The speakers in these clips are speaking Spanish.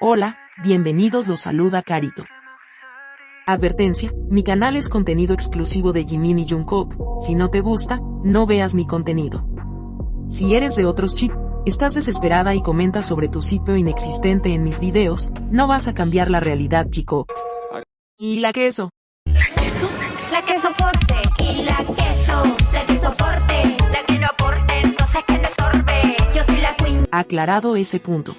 Hola, bienvenidos, los saluda Carito. Advertencia, mi canal es contenido exclusivo de Jimin y Jungkook, si no te gusta, no veas mi contenido. Si eres de otros chip, estás desesperada y comentas sobre tu sitio inexistente en mis videos, no vas a cambiar la realidad, chico. ¿Y la queso? ¿La queso? La que soporte. Y la que soporte. La que no aporte, entonces que le sorbe. Yo soy la queen. Aclarado ese punto.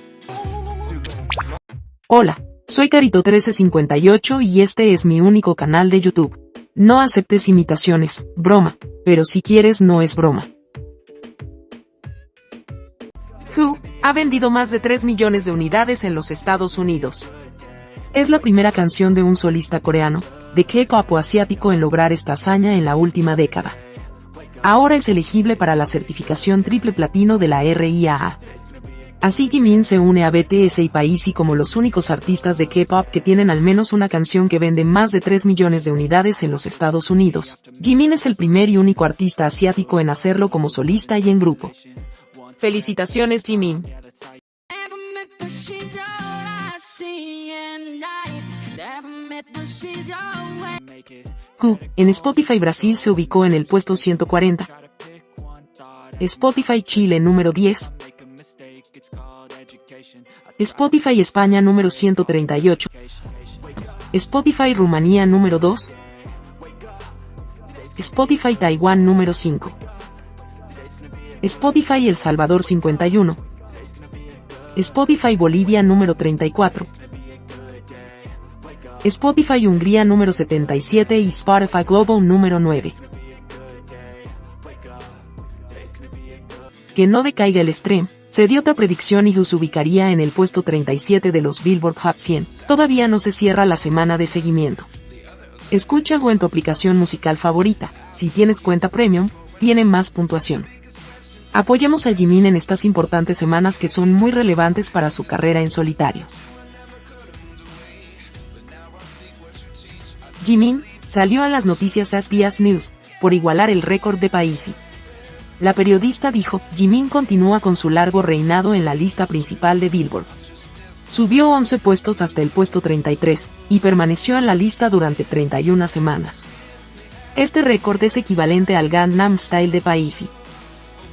Hola, soy Carito1358 y este es mi único canal de YouTube. No aceptes imitaciones, broma, pero si quieres no es broma. Who ha vendido más de 3 millones de unidades en los Estados Unidos. Es la primera canción de un solista coreano, de K-pop o asiático en lograr esta hazaña en la última década. Ahora es elegible para la certificación triple platino de la RIAA. Así Jimin se une a BTS y Paisy como los únicos artistas de K-pop que tienen al menos una canción que vende más de 3 millones de unidades en los Estados Unidos. Jimin es el primer y único artista asiático en hacerlo como solista y en grupo. Felicitaciones, Jimin. Q, en Spotify Brasil se ubicó en el puesto 140. Spotify Chile número 10. Spotify España número 138. Spotify Rumanía número 2. Spotify Taiwán número 5. Spotify El Salvador 51. Spotify Bolivia número 34. Spotify Hungría número 77 y Spotify Global número 9. Que no decaiga el stream. Se dio otra predicción y se ubicaría en el puesto 37 de los Billboard Hot 100. Todavía no se cierra la semana de seguimiento. Escucha o en tu aplicación musical favorita. Si tienes cuenta premium, tiene más puntuación. Apoyemos a Jimin en estas importantes semanas que son muy relevantes para su carrera en solitario. Jimin salió a las noticias SBS News por igualar el récord de Paisy. La periodista dijo, Jimin continúa con su largo reinado en la lista principal de Billboard. Subió 11 puestos hasta el puesto 33, y permaneció en la lista durante 31 semanas. Este récord es equivalente al Gangnam Style de Paisy.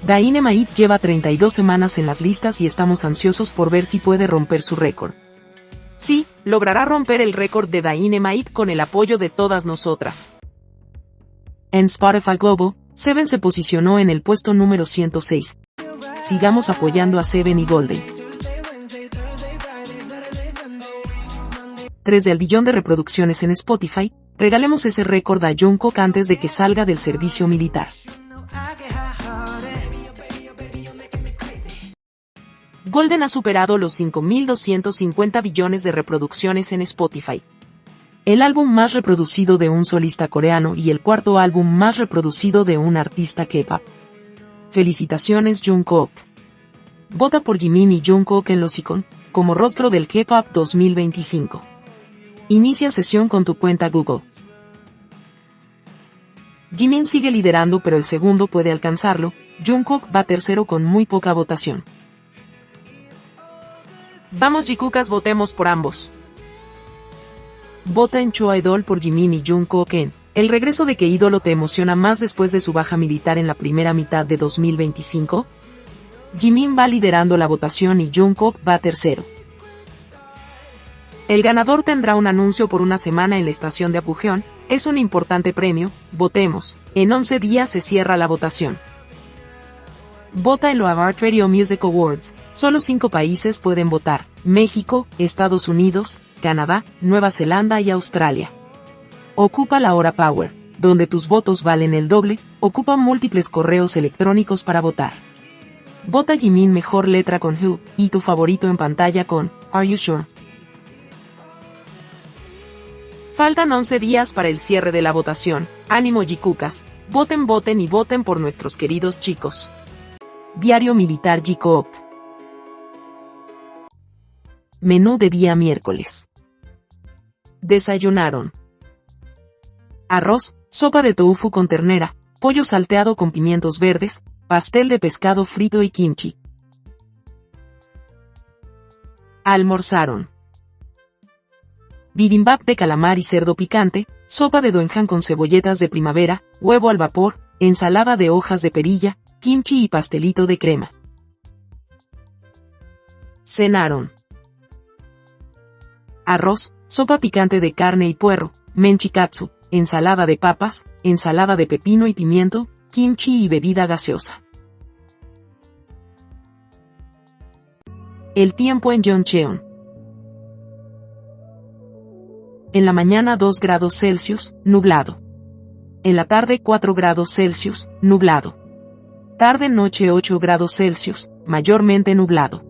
Dynamite lleva 32 semanas en las listas y estamos ansiosos por ver si puede romper su récord. Sí, logrará romper el récord de Dynamite con el apoyo de todas nosotras. En Spotify Global, Seven se posicionó en el puesto número 106. Sigamos apoyando a Seven y Golden. 3 del billón de reproducciones en Spotify, regalemos ese récord a Jungkook antes de que salga del servicio militar. Golden ha superado los 5.250 billones de reproducciones en Spotify. El álbum más reproducido de un solista coreano y el cuarto álbum más reproducido de un artista K-pop. Felicitaciones, Jungkook. Vota por Jimin y Jungkook en los Icon, como rostro del K-pop 2025. Inicia sesión con tu cuenta Google. Jimin sigue liderando, pero el segundo puede alcanzarlo. Jungkook va tercero con muy poca votación. Vamos, Jikukas, votemos por ambos. Vota en Cho Idol por Jimin y Jungkook en el regreso de qué ídolo te emociona más después de su baja militar en la primera mitad de 2025. Jimin va liderando la votación y Jungkook va tercero. El ganador tendrá un anuncio por una semana en la estación de Apogeo. Es un importante premio. Votemos. En 11 días se cierra la votación. Vota en los Award Radio Music Awards. Solo 5 países pueden votar: México, Estados Unidos, Canadá, Nueva Zelanda y Australia. Ocupa la hora Power, donde tus votos valen el doble. Ocupa múltiples correos electrónicos para votar. Vota Jimin mejor letra con Who, y tu favorito en pantalla con Are You Sure? Faltan 11 días para el cierre de la votación. Ánimo, Jikukas. Voten, voten y voten por nuestros queridos chicos. Diario Militar Jikook. Menú de día miércoles. Desayunaron: arroz, sopa de tofu con ternera, pollo salteado con pimientos verdes, pastel de pescado frito y kimchi. Almorzaron bibimbap de calamar y cerdo picante, sopa de doenjang con cebolletas de primavera, huevo al vapor, ensalada de hojas de perilla, kimchi y pastelito de crema. Cenaron arroz, sopa picante de carne y puerro, menchikatsu, ensalada de papas, ensalada de pepino y pimiento, kimchi y bebida gaseosa. El tiempo en Yeoncheon. En la mañana 2 grados Celsius, nublado. En la tarde 4 grados Celsius, nublado. Tarde-noche 8 grados Celsius, mayormente nublado.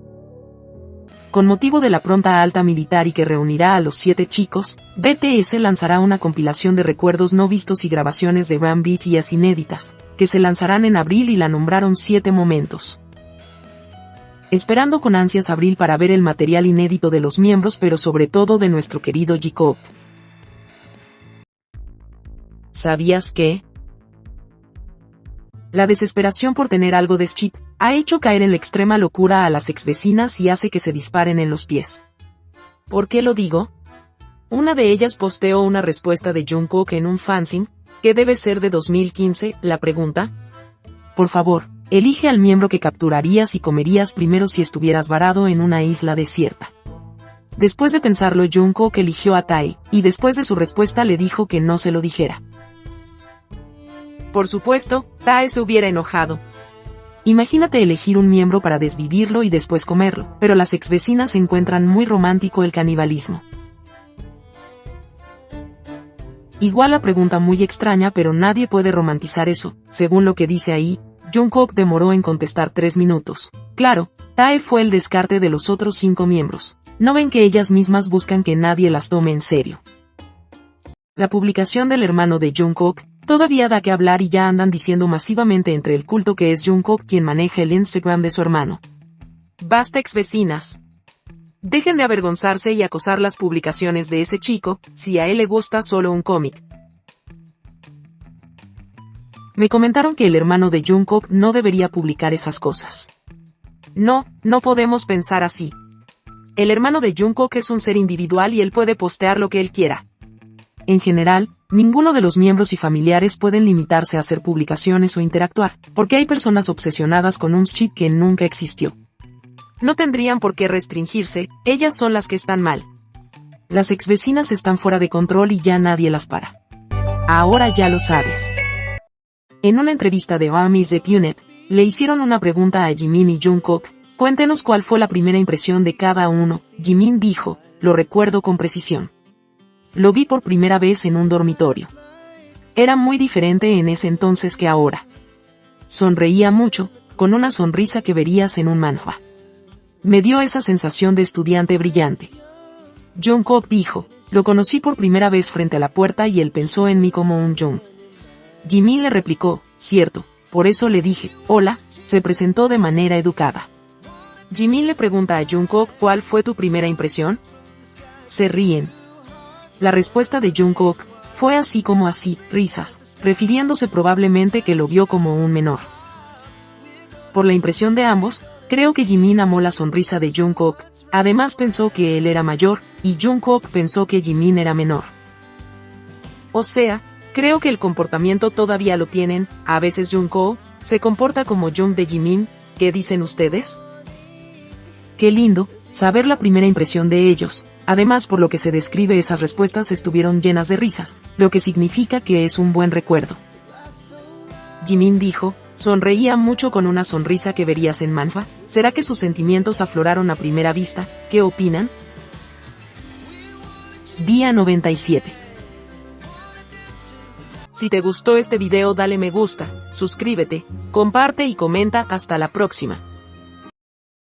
Con motivo de la pronta alta militar y que reunirá a los 7 chicos, BTS lanzará una compilación de recuerdos no vistos y grabaciones de BTS inéditas, que se lanzarán en abril y la nombraron 7 momentos. Esperando con ansias abril para ver el material inédito de los miembros, pero sobre todo de nuestro querido J-Hope. ¿Sabías que? La desesperación por tener algo de Chip ha hecho caer en la extrema locura a las exvecinas y hace que se disparen en los pies. ¿Por qué lo digo? Una de ellas posteó una respuesta de Jungkook en un fanzine, que debe ser de 2015, la pregunta: por favor, elige al miembro que capturarías y comerías primero si estuvieras varado en una isla desierta. Después de pensarlo, Jungkook eligió a Tae, y después de su respuesta le dijo que no se lo dijera. Por supuesto, Tae se hubiera enojado. Imagínate elegir un miembro para desvivirlo y después comerlo, pero las exvecinas encuentran muy romántico el canibalismo. Igual la pregunta muy extraña, pero nadie puede romantizar eso, según lo que dice ahí. Jungkook demoró en contestar 3 minutos. Claro, Tae fue el descarte de los otros 5 miembros. ¿No ven que ellas mismas buscan que nadie las tome en serio? La publicación del hermano de Jungkook todavía da que hablar y ya andan diciendo masivamente entre el culto que es Jungkook quien maneja el Instagram de su hermano. Basta, exvecinas. Dejen de avergonzarse y acosar las publicaciones de ese chico, si a él le gusta solo un cómic. Me comentaron que el hermano de Jungkook no debería publicar esas cosas. No podemos pensar así. El hermano de Jungkook es un ser individual y él puede postear lo que él quiera. En general, ninguno de los miembros y familiares pueden limitarse a hacer publicaciones o interactuar, porque hay personas obsesionadas con un chip que nunca existió. No tendrían por qué restringirse, ellas son las que están mal. Las exvecinas están fuera de control y ya nadie las para. Ahora ya lo sabes. En una entrevista de Armies de Punet, le hicieron una pregunta a Jimin y Jungkook: cuéntenos cuál fue la primera impresión de cada uno. Jimin dijo: lo recuerdo con precisión. Lo vi por primera vez en un dormitorio. Era muy diferente en ese entonces que ahora. Sonreía mucho, con una sonrisa que verías en un manhwa. Me dio esa sensación de estudiante brillante. Jungkook dijo: lo conocí por primera vez frente a la puerta y él pensó en mí como un Jung. Jimin le replicó: cierto, por eso le dije, hola. Se presentó de manera educada. Jimin le pregunta a Jungkook: ¿cuál fue tu primera impresión? Se ríen. La respuesta de Jungkook fue así como así, risas, refiriéndose probablemente que lo vio como un menor. Por la impresión de ambos, creo que Jimin amó la sonrisa de Jungkook, además pensó que él era mayor, y Jungkook pensó que Jimin era menor. O sea, creo que el comportamiento todavía lo tienen. A veces Jungkook se comporta como Jung de Jimin. ¿Qué dicen ustedes? Qué lindo saber la primera impresión de ellos. Además, por lo que se describe, esas respuestas estuvieron llenas de risas, lo que significa que es un buen recuerdo. Jimin dijo: sonreía mucho con una sonrisa que verías en manhwa. ¿Será que sus sentimientos afloraron a primera vista? ¿Qué opinan? Día 97. Si te gustó este video, dale me gusta, suscríbete, comparte y comenta. Hasta la próxima.